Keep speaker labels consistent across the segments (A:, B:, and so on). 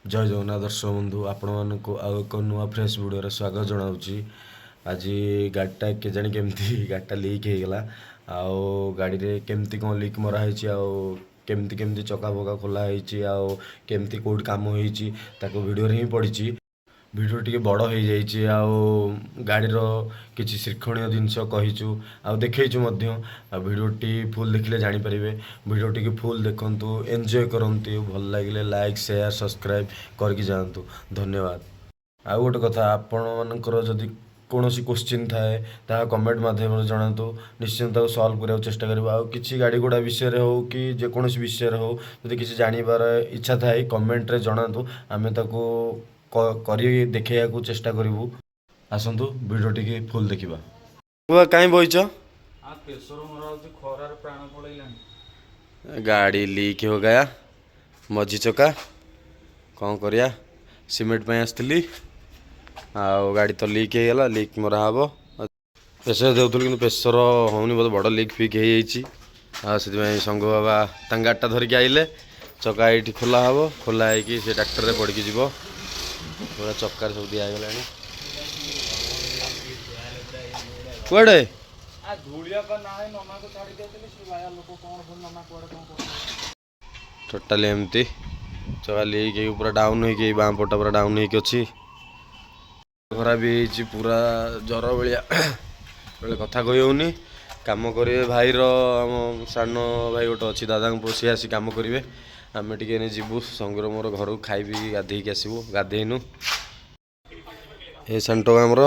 A: जय जगन्नाथ दर्शक बंधु आपण मानक आउ एक नुआ फ्रेश वीडियो स्वागत जनाऊँगी। आज गाड़ीटा केजाणी केमती गाड़ीटा लीक हो गला आउ गाड़ी रे केमती कौन लीक मराई आउ केमती केमती चका फका खोलाई केमती कौट कम हो वीडियो रे ही पड़ी। वीडियो टी बड़ हो जाइए आउ गाड़ी किसी शिक्षणीय जिनस कहीचु आउ देखु वीडियो टी फुल देखिले जानीपारे। वीडियो टी फुल देखु एंजॉय करंतु भल लगे लाइक शेयर सब्सक्राइब करके जातु धन्यवाद। आउ गोटे कथा आपण मानकर जदि कौन क्वेश्चन थाए ता कमेंट मध्यम जनातु निश्चिंत सल्व करने चेष्टा करूँ। आउ कि गाड़ी घोड़ा विषय हो कि जेकोसी विषय हो जदि किसी जानवर इच्छा थाए कमेंट रे जनातु आमे ताको करी देखा चेष्टा करूँ। आसतु वीडियो टी फुल देखा। कहीं बहीच गाड़ी लीक हो गया मझी चका कौन करिया सीमेंट पे आसती गाड़ी तो लीक हो गला लीक मरा हम प्रेसर देउथुल कि प्रेसर होनी बहुत बड़ लीक फिक हो संग बाबा गाड़ीटा धरिकी आइले चका ये खोला हम खोला से ट्रैक्टर रे पड़की जीव पूरा चक्कर सब दिगला कड़े टोटाली एमती चका लीक पूरा डाउन हो बाँ पटा पूरा डाउन होची खराब भी पूरा जर भाया बेले कथा कही होनी कम करेंगे भाई आम सान भाई गोटे अच्छी दादा पुओ सी आसी कम करेंगे आम टे जीवु संगर मोर घर खाई गाधेक आसबू गाधेनु ये सांटो आमर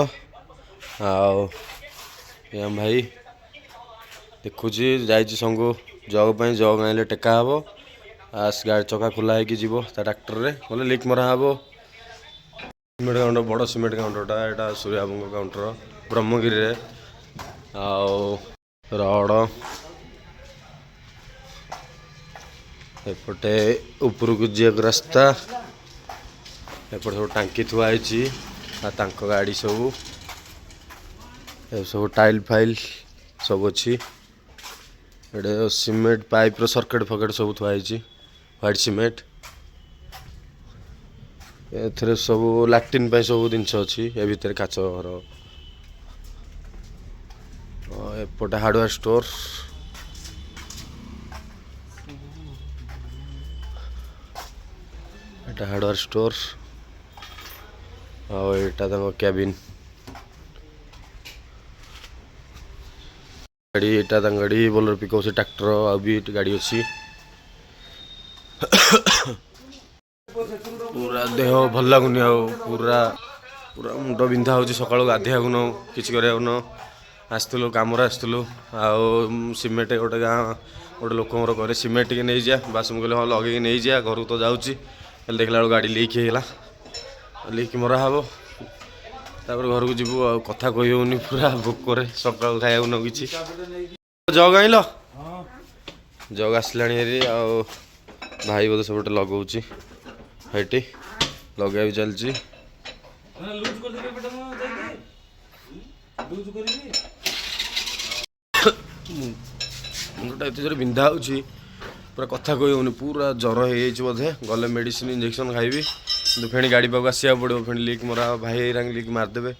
A: आम भाई देखुची जा संगु जग जग आइले टेका हम आस गाड़ी चका खोला हो जीव ट्रैक्टर रे बोले लीक मरा हम सीमेंट काउंटर बड़ सीमेंट काउंटरटा यहाँ सूर्यबाबू काउंटर ब्रह्मगिरी रे आउ रड एपटे उपरकू जीक रास्ता एपटे सब टांकी थुआई गाड़ी सब सब टाइल फाइल सब अच्छी ये सीमेंट पाइप रो सर्किट फकेट सब थुआई व्हाइट सीमेंट ए सब लाट्रिन सब जिनस अच्छी ए भितर काच घर एपटे हार्डवेयर स्टोर एटा हार्डवेयर स्टोर आटा कैबिन गाड़ी यहाँ गाड़ी बोलर पिकअप से ट्रैक्टर आ भी गाड़ी अच्छी पूरा देह भल लगुनि पूरा पूरा मुंड बिंधा हो सका गाधे न कि आसलु कम आसलु सीमेंट गोटे गाँ गोटे लोक करे सीमेंट टे नहीं जा बास मुझे हाँ लगे नहीं जा घर तो जाऊँगी देखला गाड़ी लीक होगा लीक मरा हम तापर घर को जीवु कथा कही होनी पूरा भोक सका खाया न कि जग आइल जग आसला भाई बोधे सब लगौची हेटी लगे भी चलती मुंडा एत बिंधा हो पूरा कथा कही होनी पूरा जर हो बोधे गले मेडिसिन इंजेक्शन खाइबी फेणी गाड़ी पाक आसा पड़ो फेणी लीक मरा भाई रंग लीक मारदेवे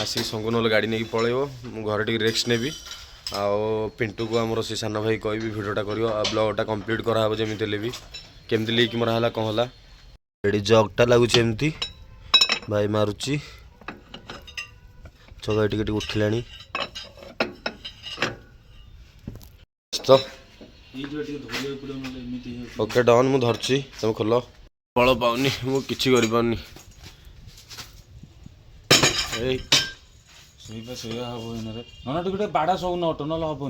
A: आसिक संग ना गाड़ी नहीं पलैब घर टे रेक्स नेबी आउ पिंटू को आमर से सान भाई कह भिडटा कर ब्लॉगटा कंप्लीट कराब जमी भी केमती लीक मरा है कौन है ये जगटा लगुच एमती भाई मारुची चका टे उठिला तो ओके डन मु धरची तुम खोल बल पाऊनी मु किछि करि पाउनी ए
B: सेइबा सेया हबो इनरे नना टिके बाडा सब न टनल हबो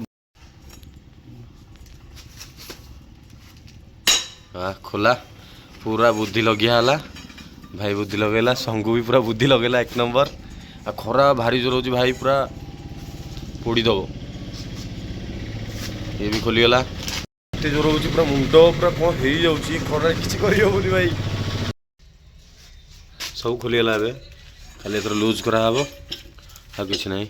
A: हां खोला पूरा बुद्धि लगिया हला भाई बुद्धि लगेला संगु भी पूरा बुद्धि लगेला एक नंबर आ खरा भारी जोर होची भाई पूरा पोड़ी दबो ये भी खोली गला एते जोर होची पूरा मुंड पूरा कोन हेई जाउची खरा किछि करियो बोली भाई सब खोली गला बे खाली एतर लूज करा हबो आ किछि नहीं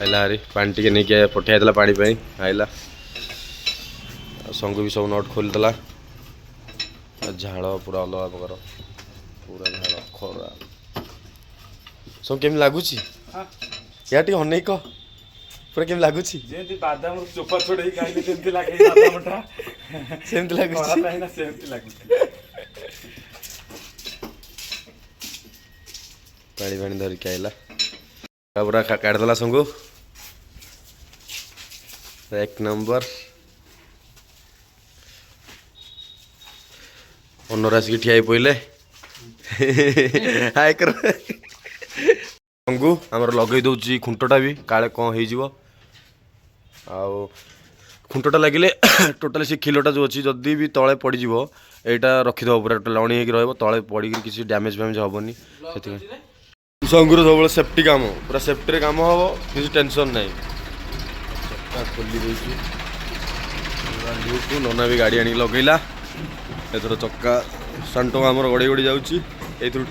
A: आइला हारी पानी टिके नहीं किया पठाइला पानी पे आइला संगु भी सब नट खोलीदेला झाड़ पूरा अलग प्रकार पूरा झाड़ खरा सब केम लगुच या टे अनेक कह पूरा केम लगुच
B: जेंति बादाम चोपा छोड़े खाइले सेमति लागे बादामटा
A: सेमति लगुच
B: ना सेमति लागे
A: पानी पानी धरिक आइला पूरा काटदेला संगु एक नंबर ओनर आसिक ठिया पड़े हाय कर संगु आमर लगे दूसरी खुंटटा भी काले कौन हो खुंटटा लगे टोटाली से खिलटा जो अच्छी जदि भी तले पड़ज यहाँ रखीद पूरा टोटाल अणी हो तले पड़ी किसी डैमेज फैमेज हेनी से संगुर सब सेफ्टी काम पूरा सेफ्टी काम हम किसी टेंशन ना खोली देती नना भी गाड़ी आनी लगेला एथर चक्का सांटो आमर गड़ी गड़ी जाऊँगी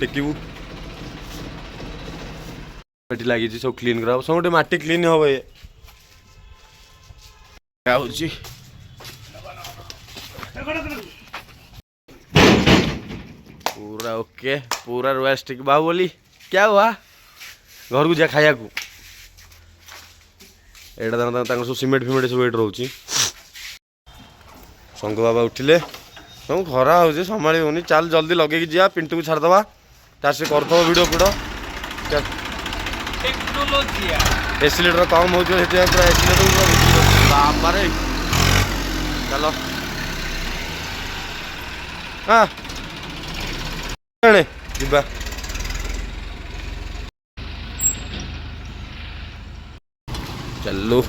A: टेकबू लगी सब क्लीन करा सब गोटे माटी क्लीन हम ये पूरा ओके पूरा रोस्टिक बाहुबली क्या हुआ घर को जा खाया को एटा सब सीमेंट फिमेंट सब ये रोचे संग बाबा उठिले सब खरा हो संभाली होनी चल जल्दी लगे जा पिंटू को छाड़दवा तार से कर वीडियो फीडियो एसीलेटर कम हो पूरा एसीलेटर बाबारे चलो हाँ जीवा चलो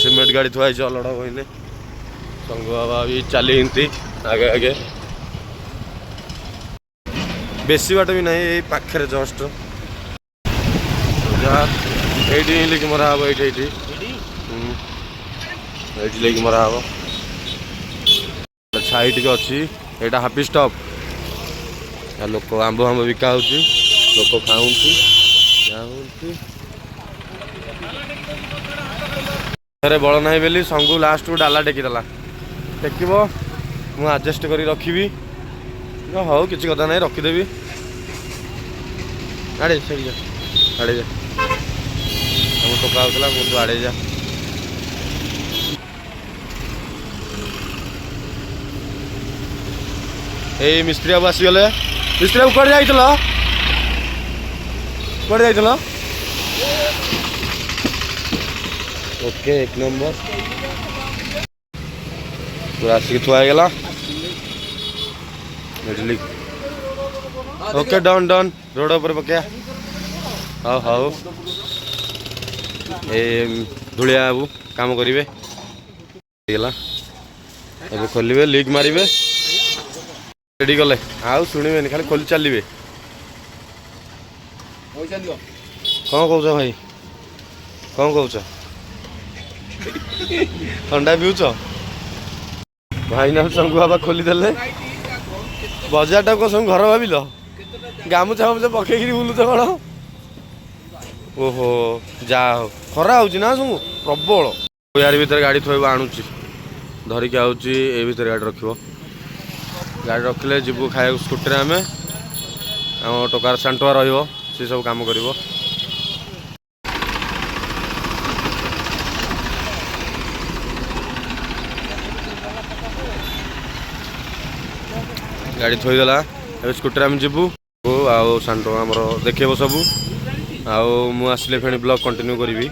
A: सीमेंट गाड़ी थुआ अलड़ा कहले संग बाबा भी चली एमती आगे आगे बेसी बाट भी नहीं यही पाखे जस्ट ये लेकिन मरा हम ये लेकिन मरा हम छाई टे अच्छी यहाँ हापी स्टॉप लोक आंब आंब बिका लोक खाऊँ बल ना बोली संगु लास्ट को डाला टेकीदेला टेकब मु आडजस्ट कर रखी हौ किसी कथा ना रखीदेवी आड़े छड़ी जा आड़े जा हम टोका होता मुझे आड़े जा ए मिस्त्री बाबू आसीगले मिस्त्री बाबू कड़े जाइल कड़े जाइल ओके एक नंबर पूरा आसिक थुआगला ओके डन डन रोड पर पकया हाँ हाँ ए धूलिया बाबू काम करेंगे खोलिए लिक मारे रेडी गले आउ शुणे खाली खोली चलिए कौन कौच भाई कौन कौच ठंडा पीऊच भाई ना संगु बाबा खोलीदे बजार टाक सब घर भाविल गामुछा फामुछा पकईकि बुलुच कौन ओहो जा हो खरा हो सब प्रबल यार भर गाड़ी थोड़ा आणुची धरिकी आऊँगी ये भर गाड़ी रख गाड़ी रखिले जीवु खाया स्कूटी आम टोकार सांटुआ री सब कम कर गाड़ी थोदेला स्कूटी आम जीवु आउ सांटो आमर देखेब सब आउ मुझे फेणी ब्लॉग कंटिन्यू करी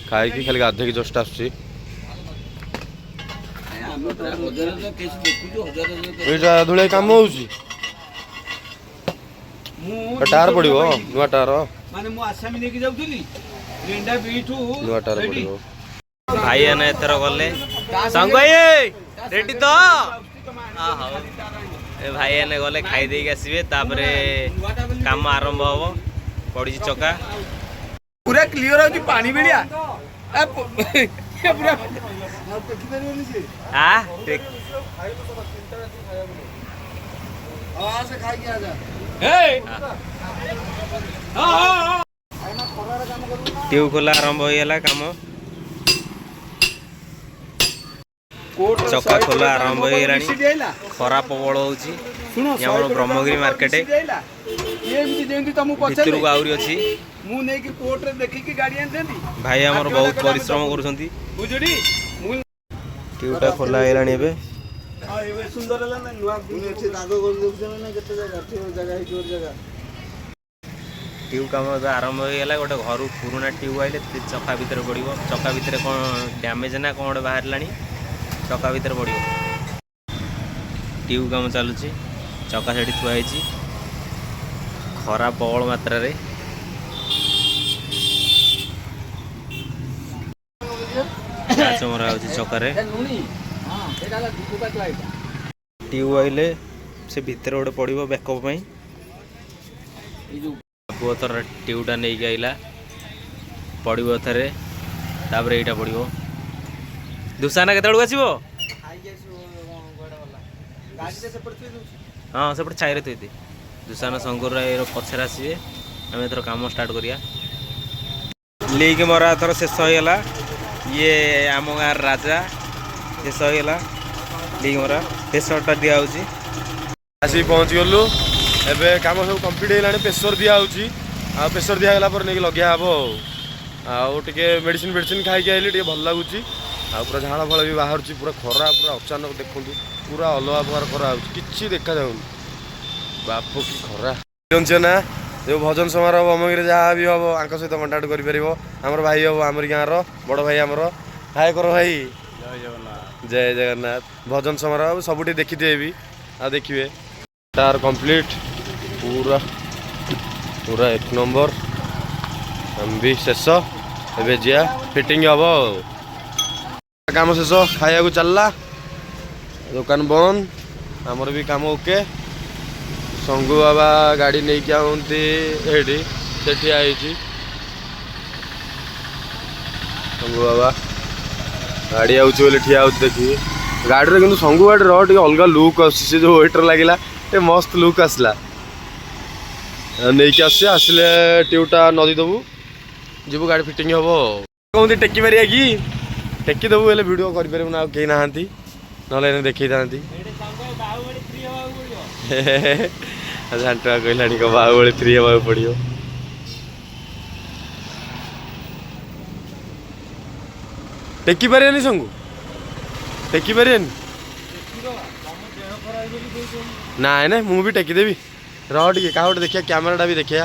A: खाई खाली गाधे जस्ट आसुची धूलिया कम हो टायर पड़ो नुआ टायर नुआ टायर पड़ो
C: भाई ने एथर गले संग भाई रेडी तो भाई ने गले खाई देके आसबे तापरे काम आरंभ हम पड़ी चका
D: पूरा क्लियर हो पानी बेड़िया पूरा
C: ଟ୍ୟୁବ୍ ଖୋଲା ଆରମ୍ଭ ହେଇଗଲା କାମ। ଚକା ଖୋଲା ଆରମ୍ଭ ହେଇଗଲାଣି। ଖରା ପ୍ରବଳ ହଉଛି। ଆମର ବ୍ରହ୍ମଗିରି ମାର୍କେଟ ଭିତରକୁ ଆହୁରି ଅଛି।
D: ମୁଁ ନେଇକି କୋର୍ଟରେ ଦେଖିକି ଗାଡି ଆଣିଦେବି।
C: ଭାଇ ଆମର ବହୁତ ପରିଶ୍ରମ କରୁଛନ୍ତି।
D: ବୁଝୁଡ଼ି
C: ଟ୍ୟୁବ୍ଟା ଖୋଲା ହେଇଗଲାଣି ଏବେ।
D: ଏବେ ସୁନ୍ଦର ହେଲା ନା ନୂଆ ଏଠି ଦାଗ କରି ଦେଉଛନ୍ତି ନା କେତେ ଜାଗା ଥିବ ଜାଗା ହେଇଥିବ ଜାଗା।
C: ଟ୍ୟୁବ୍ କାମ ଏବେ ଆରମ୍ଭ ହେଇଗଲା। ଗୋଟେ ଘରୁ ପୁରୁଣା ଟ୍ୟୁବ୍ ଆଇଲେ ଚକା ଭିତରେ ପଡ଼ିବ। ଚକା ଭିତରେ କ'ଣ ଡ୍ୟାମେଜ୍ ନା କ'ଣ ଗୋଟେ ବାହାରିଲାଣି, ଚକା ଭିତରେ ପଡ଼ିବ। ଟ୍ୟୁବ୍ କାମ ଚାଲୁଛି। ଚକା ସେଠି ଥୁଆ ହେଇଛି। ଖରା ପ୍ରବଳ ମାତ୍ରାରେ। କାଚ ମରା ହେଉଛି ଚକାରେ। ଟ୍ୟୁବ୍ ଆଇଲେ ସେ ଭିତରେ ଗୋଟେ ପଡ଼ିବ ବ୍ୟାକଅପ୍ ପାଇଁ। ପୁଅ ଥର ଟ୍ୟୁବ୍ଟା ନେଇକି ଆଇଲା, ପଡ଼ିବ ଥରେ, ତାପରେ ଏଇଟା ପଡ଼ିବ। ଦୁସାନା କେତେବେଳକୁ ଆସିବ? ହଁ ସେପଟେ ଛାଇରେ ଥୋଇଦେ। ଦୁସାନା ଶଙ୍କର ଏର ପଛରେ ଆସିବେ। ଆମେ ଏଥର କାମ ଷ୍ଟାର୍ଟ କରିବା। ଲିକ୍ ମରା ଏଥର ଶେଷ ହେଇଗଲା। ଇଏ ଆମ ଗାଁର ରାଜା। ଶେଷ ହେଇଗଲା ଲିକ୍ ମରା। ପ୍ରେସରଟା ଦିଆହେଉଛି।
A: ଆସିକି ପହଞ୍ଚିଗଲୁ। ଏବେ କାମ ସବୁ କମ୍ପ୍ଲିଟ୍ ହେଇଗଲାଣି। ପ୍ରେସର ଦିଆହେଉଛି। ଆଉ ପ୍ରେସର ଦିଆହେଲା ପରେ ନେଇକି ଲଗିଆ ହେବ। ଆଉ ଟିକେ ମେଡ଼ିସିନ ଫେଡ଼ିସିନ ଖାଇକି ଆଇଲି, ଟିକେ ଭଲ ଲାଗୁଛି। ଆଉ ପୁରା ଝାଳ ଫଳ ବି ବାହାରୁଛି। ପୁରା ଖରା ପୁରା ଅଚାନକ ଦେଖନ୍ତୁ, ପୁରା ଅଲଗା ପ୍ରକାର ଖରା ହେଉଛି। କିଛି ଦେଖାଯାଉନି। ବାପ କି ଖରା ଜାଣିଛ ନା। ଯେଉଁ ଭଜନ ସମାରୋହ ବ୍ରହ୍ମଗିରିରେ ଯାହା ବି ହେବ ଆଙ୍କ ସହିତ କଣ୍ଟାକ୍ଟ କରିପାରିବ। ଆମର ଭାଇ ହେବ, ଆମରି ଗାଁର ବଡ଼ ଭାଇ ଆମର। ହାଏ କର ଭାଇ। ଜୟ ଜଗନ୍ନାଥ। ଭଜନ ସମାରୋହ ସବୁଠି ଦେଖିଥିବେ ବି, ଆଉ ଦେଖିବେ। ତାର କମ୍ପ୍ଲିଟ୍ ପୁରା ପୁରା 1 ନମ୍ବର। ଆମେ ବି ଶେଷ। ଏବେ ଯିବା ଫିଟିଂ ହେବ ଆଉ। କାମ ଶେଷ, ଖାଇବାକୁ ଚାଲିଲା, ଦୋକାନ ବନ୍ଦ, ଆମର ବି କାମ ଓକେ। ସଙ୍ଗୁ ବାବା ଗାଡ଼ି ନେଇକି ଆଉଛନ୍ତି ଏଇଠି, ସେ ଠିଆ ହେଇଛି। ସଙ୍ଗୁ ବାବା ଗାଡ଼ି ଆଉଛି ବୋଲି ଠିଆ ହେଉଛି ଦେଖିକି। ଗାଡ଼ିରେ କିନ୍ତୁ ସଙ୍ଗୁ ଗାଡ଼ିର ଟିକେ ଅଲଗା ଲୁକ୍ ଆସୁଛି। ସେ ଯେଉଁ ୱେଟର ଲାଗିଲା ଟିକେ ମସ୍ତ ଲୁକ୍ ଆସିଲା। ନେଇକି ଆସିବେ, ଆସିଲେ ଟ୍ୟୁବ୍ଟା ନଦି ଦେବୁ, ଯିବୁ ଗାଡ଼ି ଫିଟିଂ ହେବ ଆଉ। କହନ୍ତି ଟେକି ପାରିବା କି? ଟେକି ଦେବୁ ହେଲେ ଭିଡ଼ିଓ କରିପାରିବୁନା, ଆଉ କେହି ନାହାନ୍ତି, ନହେଲେ ଏନେ ଦେଖେଇଥାନ୍ତି। ଝାଣ୍ଟୁଆ କହିଲାଣି କହ ବାହୁବଳି ଫ୍ରି ହେବାକୁ ପଡ଼ିବ। ଟେକି ପାରିବେନି ସଙ୍ଗୁ, ଟେକି ପାରିବେନି। ନାଇଁ ନାଇଁ ମୁଁ ବି ଟେକିଦେବି। ରହ ଟିକେ କାହା ଗୋଟେ ଦେଖିବା, କ୍ୟାମେରାଟା ବି ଦେଖିବା।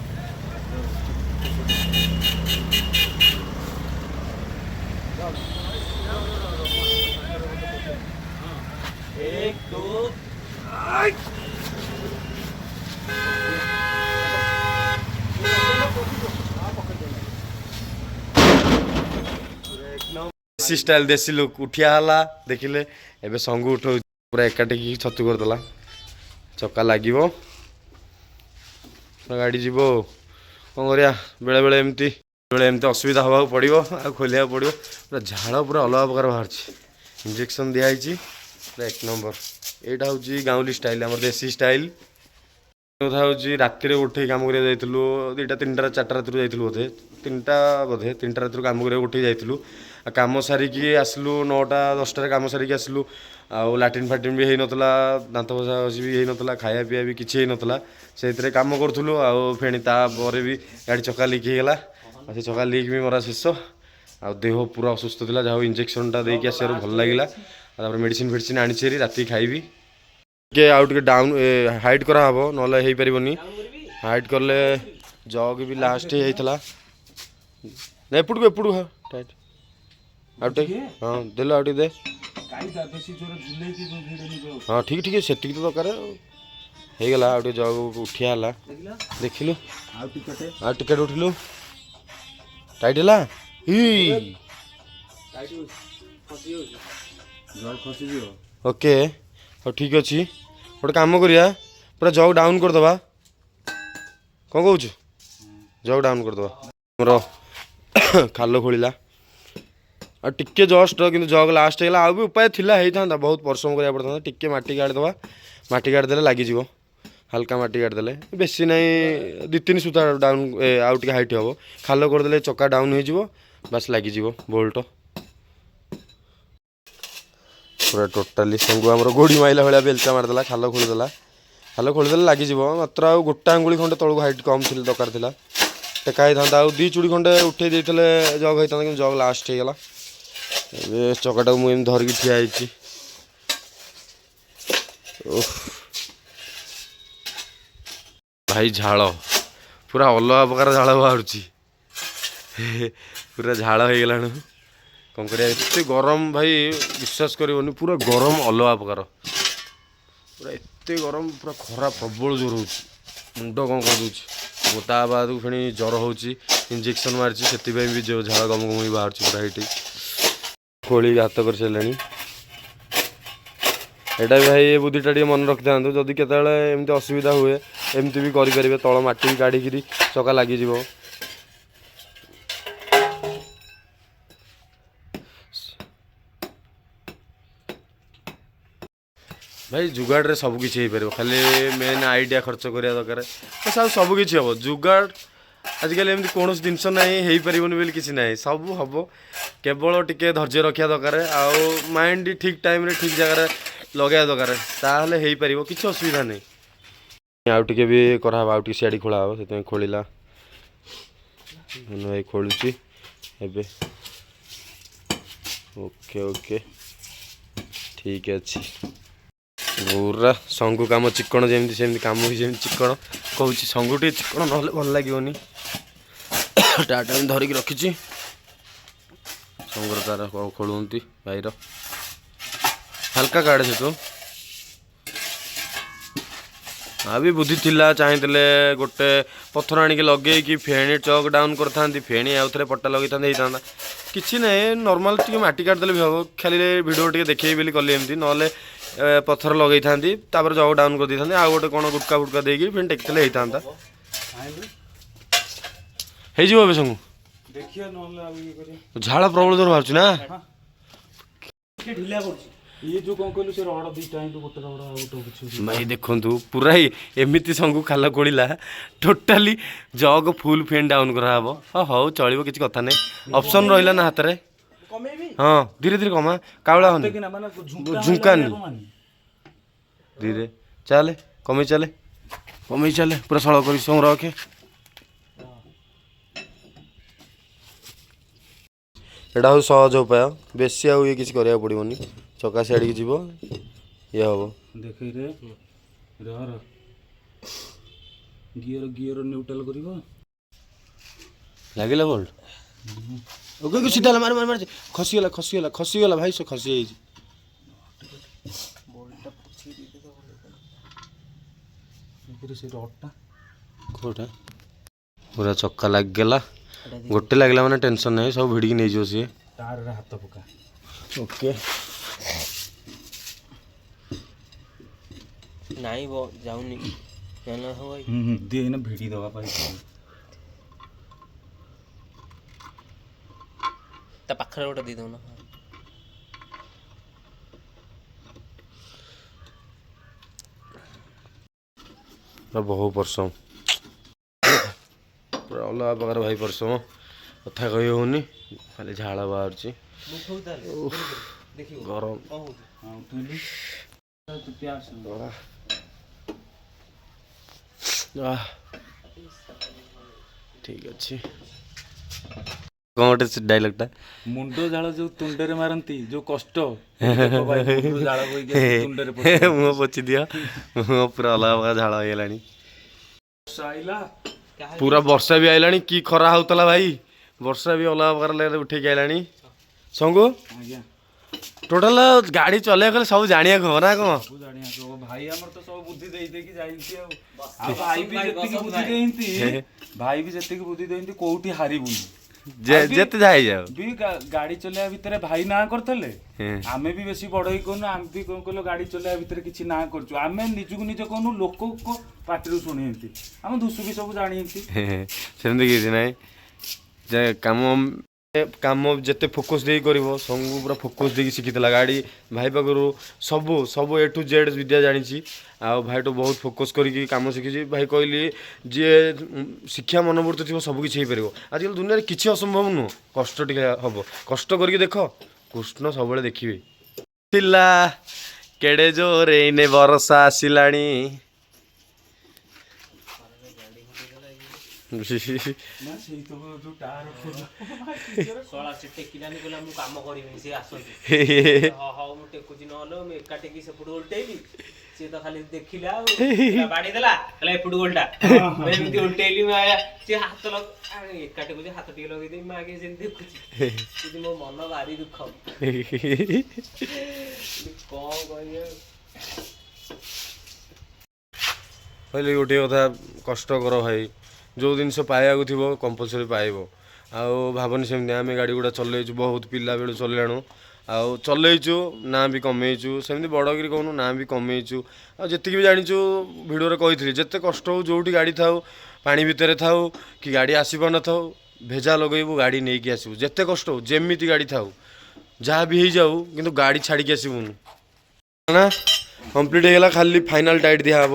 A: देसी स्टाइल देसी लुक उठिया हला देखिले। एबे संगु उठौ पूरा एकाटिकी छतु करदेला। चक्का लागिवो, गाड़ी जीवो। कौन करिया, बेले बेले एमती असुविधा हवा पड़ो। आ खोलिया पड़ो। पूरा झाड़ पूरा अलग प्रकार बाहर। इंजेक्शन दिखाई 1 नंबर। यहाँ हूँ गाँवली स्टाइल, आम देसी स्टाइल। हूँ राति उठे कम कर 2टा 3टा 4टा रात बोधे 3टा बोधे 3टा रात कम कर उठे जाइलु। कम सारिकी आसलु 9टा 10टार कम सारिकी आसलु। आउ लाट्रिन फाट्रिन भी होता, दांत घसा घसी भी होता, खाया पीया भी किसी होता। से कम करूँ आनी तापर भी गाड़ी चक्का लिक होगा। से चक्का लिक भी मरा शेष। आ देह पूरा असुस्थ था, जहाँ इंजेक्शनटा देकी आसार भल लगे। मेडिसिन फेडिसिन आनी राति खाइबी। आउ टे डाउन हाइट करा हबो, नले हेई परिबोनी। हाइट करले जग भी लास्ट होता। एपटू एपटू हाँ टाइट आउटे। हाँ देलो आउटे दे। हाँ ठीक ठीक से तो दरकार होगला। आउटे जग उठिया हला देखिलु। आ टिकेट उठिलु टाइट हला। ओके हाँ ठीक अच्छे। गोटे कम करिया पूरा जग डाउन करदे। कौन कौच जग डाउन करदे। मोर खाल खोला आ टिके जस्ट कि जग लास्ट है। आ भी उपाय थिला होता बहुत परिश्रम करा पड़ता। टिके माटी गाड़दे, माटी गाड़देले लगिज ହାଲକା ମାଟି କାଟିଦେଲେ ବେଶୀ ନାହିଁ 2-3 ସୂତା ଡାଉନ୍ ଆଉ ଟିକେ ହାଇଟ୍ ହେବ ଖାଲ କରିଦେଲେ ଚକା ଡାଉନ୍ ହେଇଯିବ ବାସ୍ ଲାଗିଯିବ ବୋଲ୍ଟ ପୁରା ଟୋଟାଲି ସଙ୍ଗୁ ଆମର ଗୋଡ଼ି ମାଇଲା ଭଳିଆ ବେଲଚା ମାରିଦେଲା ଖାଲ ଖୋଳିଦେଲେ ଲାଗିଯିବ ମାତ୍ର ଆଉ ଗୋଟେ ଆଙ୍ଗୁଳି ଖଣ୍ଡେ ତଳକୁ ହାଇଟ୍ କମ୍ ଥିଲେ ଦରକାର ଥିଲା ଟେକା ହେଇଥାନ୍ତା ଆଉ 2 ଚୁଡ଼ି ଖଣ୍ଡେ ଉଠେଇ ଦେଇଥିଲେ ଜଗ୍ ହେଇଥାନ୍ତା କିନ୍ତୁ ଜଗ୍ ଲାଷ୍ଟ ହେଇଗଲା ଏବେ ଚକାଟାକୁ ମୁଁ ଏମିତି ଧରିକି ଠିଆ ହେଇଛି ଭାଇ ଝାଳ ପୁରା ଅଲଗା ପ୍ରକାର ଝାଳ ବାହାରୁଛି ପୁରା ଝାଳ ହେଇଗଲାଣି କ'ଣ କରିବା ଏତେ ଗରମ ଭାଇ ବିଶ୍ୱାସ କରିବନି ପୁରା ଗରମ ଅଲଗା ପ୍ରକାର ପୁରା ଏତେ ଗରମ ପୁରା ଖରା ପ୍ରବଳ ଜୋର ହେଉଛି ମୁଣ୍ଡ କ'ଣ କରିଦେଉଛି ମୁଁ ତା ବାଦକୁ ପୁଣି ଜ୍ୱର ହେଉଛି ଇଞ୍ଜେକ୍ସନ୍ ମାରିଛି ସେଥିପାଇଁ ବି ଯେଉଁ ଝାଳ ଗମ ଗମ ବାହାରୁଛି ପୁରା ଏଇଠି ଖୋଳିକି ହାତ କରିସାରିଲାଣି ଏଇଟା ବି ଭାଇ ଏ ବୁଦ୍ଧିଟା ଟିକେ ମନେ ରଖିଥାନ୍ତୁ ଯଦି କେତେବେଳେ ଏମିତି ଅସୁବିଧା ହୁଏ ଏମିତି ବି କରିପାରିବେ ତଳ ମାଟି ବି କାଢ଼ିକିରି ଚକା ଲାଗିଯିବ ଭାଇ जुगाड़ सबकिछि खाली मेन आइडिया खर्च करा दरकार बस सबकिछि हम जुगाड़ आजिकल एमती कौन जिनस ना हो पारन बोली किसी ना सब हम केवल टिके धैर्य रखा दरकार आउ माइंड ठीक टाइम रे ठीक जगह लगे दरकार ताहले हो पार किसी असुविधा नहीं आउ टिके भी करा आउ टिके सियाड़ी खोला हम से खोलिला भाई खोलुची एबे ओके ओके ठीक अच्छे पूरा संगु काम चिकण जमी सेमती काम भी जमी चिकण कहूँ संगु टे चिकण ना भल लगे टाटा धरिकी रखी संगर तार खोलती भाईर हल्का काढ़े से तो हाँ भी बुद्धि थिला चाहिए गोटे पत्थर आणिक लगे कि फेणी चौक डाउन कर फेणी आउ थे पट्टा लगे था किसी ना नॉर्मल टी माटी काटिदेले भी हम खाली वीडियो टे देखे बोली कली एमती ना पत्थर लगे था जग डाउन कर दी आउ गोटे कौन गुटका फुटका देकी फिर टेकते होता हो संगु झाड़ प्रबल जोर बाहर ना
B: ये जो कौन कहलु से रड दुईटा ही गोटे रड आ गोटे किछि
A: भाई देखंतु पूरा ही एमिति संगु खाला कोड़िला टोटाली जग फुल फैन डाउन करा हबो हां चलिबो किछि कथा नै ऑप्शन रहिला ना हाथ रे
B: कमेबी
A: हां धीरे धीरे कमा कावला हन झुमकानी धीरे चले कमे चले पूरा सळ करी संग रखे एटा हो सहज उपाय बेसी आउ ये किछि करिया पड़िबोनी चका से आड़ी जीव ये हम
B: देख रे रह गियर गियर न्यूट्रल करिवो
A: लागिला बोल्ट ओके को सीधा मार मार मार खसीगला भाई से खसी जाई
B: बोल्टटा पुछि दे तो से रडटा
A: कोटा पूरा चक्का लाग गेला गोटे लागला माने टेंशन नहीं सब भिड़ी नहीं जो सी
B: तार रे हाथ पका
A: ओके
C: नहीं वो जाऊनी जाना हो भाई
B: दे ना भिड़ी दवा पाई
C: ता पाखरे गोटे दे दो ना
A: बहु परसम पूरा अलग प्रकार भाई परसम कथा कही होनी खाली झाड़ बाहर गरम
B: हां तुली तो प्यास
A: ठीक अच्छे कौन गोटे डायलॉगटा
B: मुंडो झाड़ जो तुंडरे मारंती जो कष्ट देखो भाई मुंडो झाड़ कोई के तुंडरे पड़
A: मुँह पोछि दिया मुँह पूरा अलग प्रकार झाड़ होगलानी
B: साइला
A: पूरा वर्षा भी आइलानी की खरा होतला भाई वर्षा भी अलग प्रकार उठे के आइलानी संगो
B: आज्ञा
A: टोटाल गाड़ी चले गले सब जानिया खबर ना कौन
B: सब जानिया तो भाई हमर तो सब बुद्धि देई दे कि जाइंती आ भाई भी जत्ती की बुद्धि देइंती भाई भी जत्ती की बुद्धि देइंती कोउठी हारिबुनी
A: जेते जाई जाओ
B: भी गाड़ी चलेया भितरे भाई ना करथले आमे भी बेसी बड़ई कोन आम भी कोन कोलो गाड़ी चलेया भितरे किछि ना करछु आमे निजुक निज कोनु लोक को पाटिरु सुनियंती हम दुसु भी सब जानियंती
A: सेमते किछि नै जे काम काम जिते फोकस दे कर सबू पूरा फोकस देकी शिखीला गाड़ी भाई पाखु सबू सब ए टू जेड विद्या जानी आ भाई तो बहुत फोकस करके काम शिखी भाई कहली जी शिक्षा मनोवृत्ति थी सबकि हो पार आजकल दुनिया में किसी असंभव नुह कष्ट टे हम कष्ट करके देख कृष्ण सब देखिए केड़े जोरे इने बरसा आसिलाणी
C: ଶଳା ସେ ଟେକିଲାନି କହିଲା ମୁଁ କାମ କରିବିନି ସେ ଆସନ୍ତି ହଉ ମୁଁ ଟେକୁଛି ନହେଲେ ମୁଁ ଏକା ଟେକି ସେପଟୁ ଓଲଟେଇଲି ସିଏ ତ ଖାଲି ଦେଖିଲା ଆଉ ବାଡି ଦେଲା କହିଲା ଏପଟୁ ଓଲଟା ଏମିତି ଓଲଟେଇଲି ସେ ହାତ ଏକା ଟେକୁଛି ହାତ ଟିକେ ଲଗେଇଦେବି ମୁଁ ଆଗେ ସେମିତି ଦେଖୁଛି କିନ୍ତୁ ମୋ ମନ ଭାରି ଦୁଃଖ କଣ କହିବ
A: कहली गोटे कथा कष्ट कर भाई जो जिनस पाइबा थी कंपलसरी पाइब आउ भावनी सेमती आम गाड़ी गुड़ा चलैचु बहुत पिला बेलू चलैणु आउ चलैचु ना भी कमेचु सेमती बड़गिरी कहूँ ना भी कमेचु आती भी जाचु भिडियो कही जिते कष्ट हो जो गाड़ी थाऊ पानी भितर थाऊ कि गाड़ी आसपार न थाऊ भेजा लगेबू गाड़ी नहीं कि आसबू जिते कष्ट हो जमीती गाड़ी थाऊ जहाँ भी हो जाऊ कि गाड़ी छाड़ी आसबुन ना कंप्लीट होगा खाली फाइनाल टाइट दिहब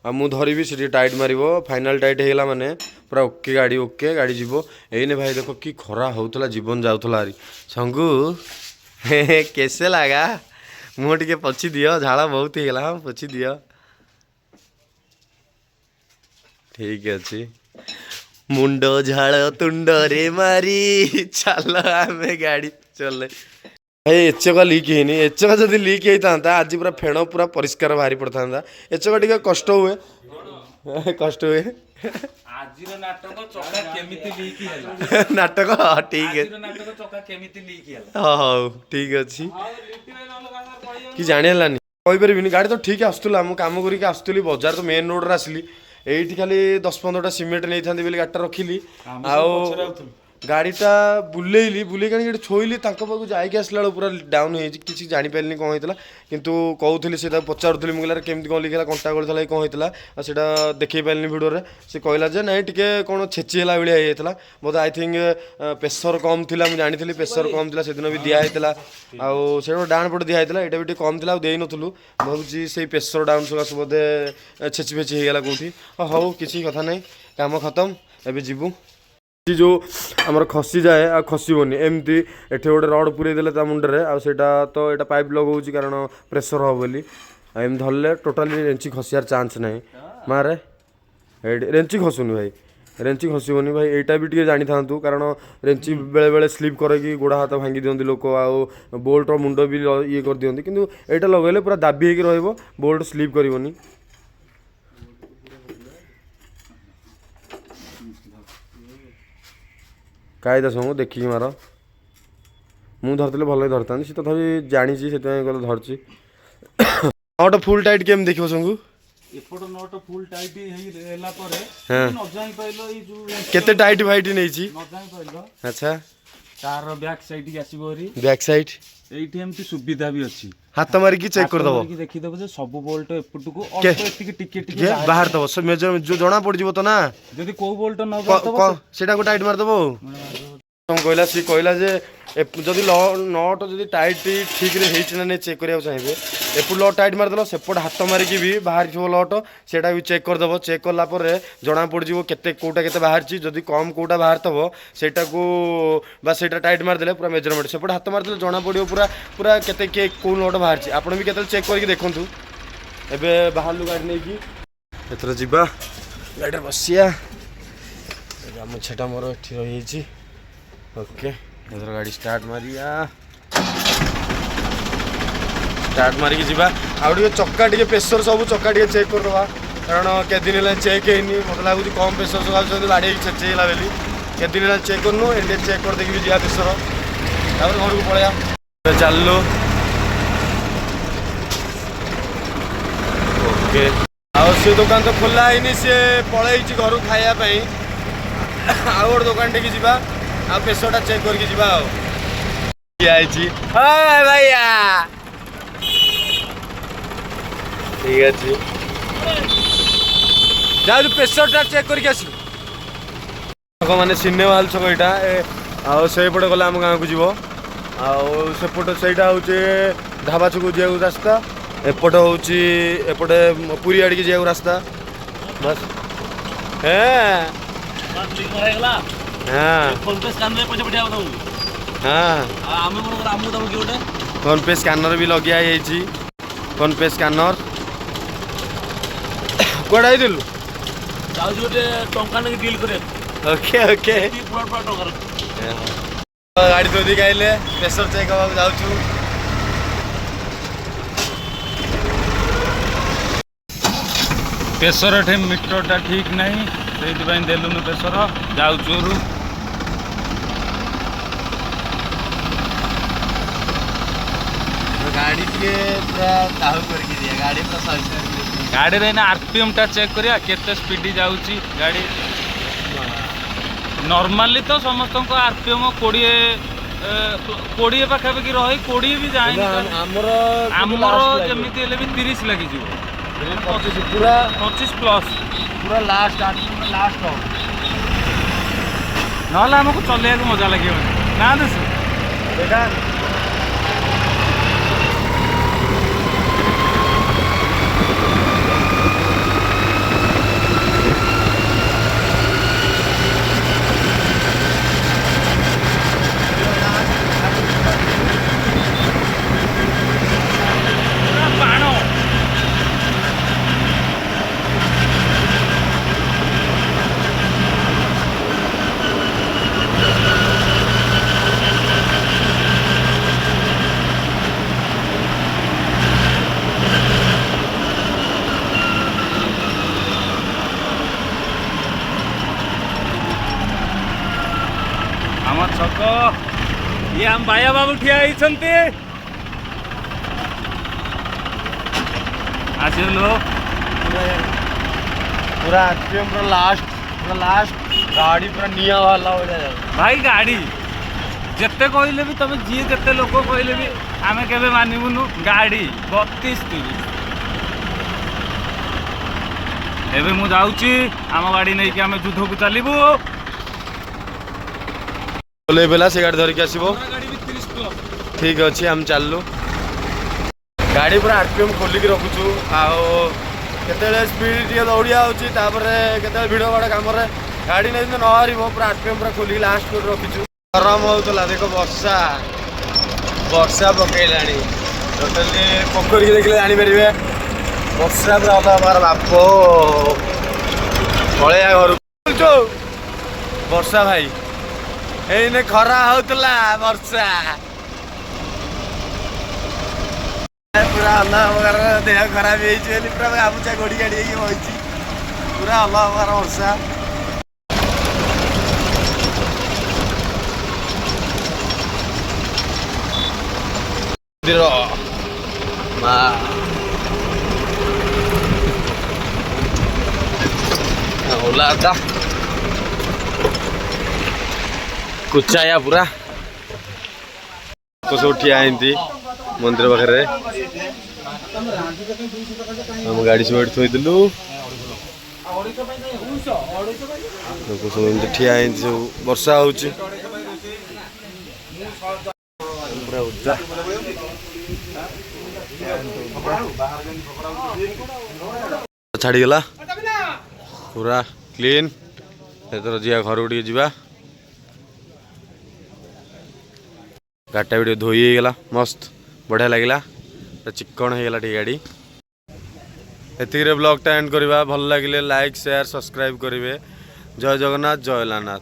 A: आ मु धरबी से टाइट मार फाइनाल टाइट होगा माने पूरा ओके गाड़ी जीव एने भाई देख कि खरा होता जीवन जाऊला हारी संगू कैसे लगा मुँह टे पची दियो झाड़ा बहुत होगा पची दियो ठीक अच्छे मुंड झाड़ तुंड रे मारी चल आम गाड़ी चल भाई एचका लीक है एचका जब लीक होता आज पूरा फेण पूरा परिष्कार बाहरी पड़ता एचका टे कष्ट हुए कष्ट हुए
B: ଆଜିର ନାଟକ ଚକା କେମିତି ଲିକ୍ ହେଲା
A: नाटक हाँ ठीक है
B: ଆଜିର ନାଟକ ଚକା କେମିତି ଲିକ୍ ହେଲା
A: हाँ हाँ ठीक अच्छे कि जानी है कहीपरि गाड़ी तो ठीक आसूला मुझे कम करके आसुली बजार तो मेन रोड आसली ये खाली 10-15टा सीमेंट नहीं था गाड़ीटा रखिली आउ गाड़ीटा बुलेली बुले कि छोइली पाखक जाकि आसला पूरा डाउन हो किसी जापारे कौन होता कितु कहूली से पचारूली मुझे केमती कौन लिखा कंटा गलता कौन होता से देखे पारे भिडियो से कहला जे नाई टे कौन छेचीला भाया होता बोधे आई थिंक प्रेसर कम थी मुझे जानी प्रेसर कम थी से दिन भी दिखाई आउ डाण पटे दिखाई यहाँ भी कम थी दे नु भावी से प्रेसर डाउन सकाश बोधे छेची फेची होगा कौटी हौ किसी कथा ना काम खत्म एवं जीवु जो आमर खसी जाए आ खसबनी एमती एटे गोटे रड पूरे देले मुंडे आटा तो यहाँ पाइप लगाऊँ कारण प्रेसर हम बोली एम धरले टोटाली रेंची खसार चान्स ना मारे रेंची खसुनी भाई रेंची खसबनी भाई यहाँ भी जानी था कारण रेंची बेले बेले स्लीप करके गोड़ा हाथ भांगी दिखती लोक आउ बोल्ट मुंड भी ये कर दिखती कि यहाँ लगेले पूरा दाबी हो बोल्ट स्लीप करनी कायदा सब देखिए मार मुझे धरते भल धरता सी तथापि जानी से गल धरची नट फुल टाइट केम देखो संगू
B: ଏପଟ ନଟ ଫୁଲ ଟାଇଟ ହେଲା ପରେ ନ ଜାଣି ପାଇଲ ଏଇ ଯୋଉ
A: केते टाइट फाइट नहीं छी
B: ନ ଜାଣି ପାଇଲ
A: अच्छा
B: ତାର ବ୍ୟାକ୍ ସାଇଡ କି ଆସିବ ହରି
A: बैक साइड
B: ଏଇଠି ଏମିତି ସୁବିଧା ବି ଅଛି
A: हाथ मारिक चेक कर दबो
B: देखि दबो जे सब बोल्ट एपटକୁ ଅଳ୍ପ ଏତିକି ଟିକେ ଟିକେ
A: बाहर दबो सब मेजर जो जना पड़ जीवो तो ना
B: ଯଦି କୋଉ ବୋଲ୍ଟ ନ ବାହାରतବ
A: सेटा को टाइट मार दबो तुम कहला सी कहला जे जदि नट जदि टाइट ठीक रे हेच ना नहीं चेक करिया चाहिए एपट लट टाइट मार दलो सेपट हाथ मारिकी भी बाहर थो लट सेटा भी चेक कर दबो चेक करला पर जना पड़ जीवो केते कोटा केते बाहर ची जदि कम कोटा बाहर तबो सेटा को बा सेटा टाइट मार देले पूरा मेजरमेंट सेपट हाथ मार देले जना पड़ियो पूरा पूरा केते के को लट बाहर ची आपण भी केते चेक करके देखंतु एबे बाहर लु गाड़ी नै की एथरा जिबा गाड़ी बसिया हम छेटा मोर एठी रही छी ओके इधर गाड़ी स्टार्ट मारिया स्टार्ट मारिकी जीवा आउ चक्का टे प्रेसर सब चक्का टे चेक करदे कारण के दिन है चेक है मतलब लगुच कम प्रेसर सकाल बाड़ी छेचेला बोली के दिन है चेक करनु ए चेक कर देखिए जा प्रेसर घर को पलैया चलु ओके आउ से दुकान तो खोला है सी पलई घर खायापी आउ गोटे दुकान टे जी आ प्रेसरटा चेक करके जीवा भैया ठीक अच्छे जा प्रेसरटा चेक करके आस मैंने सिनेवाल छक यहाँ आउ सेपटे गले आम गाँव को जीव आउ सेपटे सहीटा हूँ ढाबा छक जा रास्ता एपटे हूँ एपटे पुरी आड़ के जा रास्ता बस हाँ फोन पे स्कानर भी लगिया फोन पे स्कानर कौड़ा आइलु ओके ओके गाड़ी तो दिख आइले प्रेशर चेक हवा जाऊँ
B: प्रेसर एठे मीटरटा ठीक नहीं से देलुनु प्रेसर जाऊँ
A: गाड़ी के पूरा ताहु करके दिया गाड़ी पूरा सही
B: गाड़ी रे ना आरपीएम टा चेक करिया केते स्पीड जाउची गाड़ी नॉर्मली तो समस्त को आरपीएम 20 पाखापाखि रही 20 भी जाए आमर जमीती हेले भी 30 लगी जीवो
A: 25 पूरा
B: 25 प्लस
A: पूरा लास्ट लास्ट
B: नहले हमको चलेया को मजा लगे ना देश
A: देखा
B: आम छक ये आम बाया बाबू ठिया होती आसलो
A: पूरा आरपीएम पूरा लास्ट गाड़ी पूरा निया वाला हो जाए
B: भाई गाड़ी जिते कहले भी तुम जी जिते लोक कहले भी आम के मानबुनु गाड़ी 32-30 एबे मु जाऊची आम गाड़ी नहीं कि आम युद्ध को चलबू
A: बेला से गाड़ी धरिक आसो
B: गाड़ी भी 30 प्लस
A: ठीक अच्छे आम चलू गाड़ी पूरा आरपीएम खोलिक रखुचु आते स्पीड टे दौड़िया होते भिड़ भाड़ कम गाड़ी नहीं न हार पूरा आरपीएम पूरा खोलिक लास्ट कर रखीचु गरम होता देख वर्षा पकईला टोटाली पोखरी देखले जानीपर वर्षा पूरा अल्लाह बाप पलैया घर वर्षा भाई एने खरा होतला वर्षा पूरा अल्लाह देह खराब हो पूरा गामुचा गोड़ी गाड़ी बही पूरा अल्लाह वर्षा ओला कुचाया पूरा तो सब ठिया मंदिर पाखे हम गाड़ी सब थोलु लोक सब ठिया सब वर्षा हो छाड़ीगला पूरा क्लीन एथर जिया घर उठे जा गाड़टा भी धोई गला मस्त बढ़िया लगे चिक्कण होगा गाड़ी एतिक ब्लॉगटा एंड करवा भल लगे लाइक शेयर सब्सक्राइब करेंगे जय जगन्नाथ जय लालनाथ।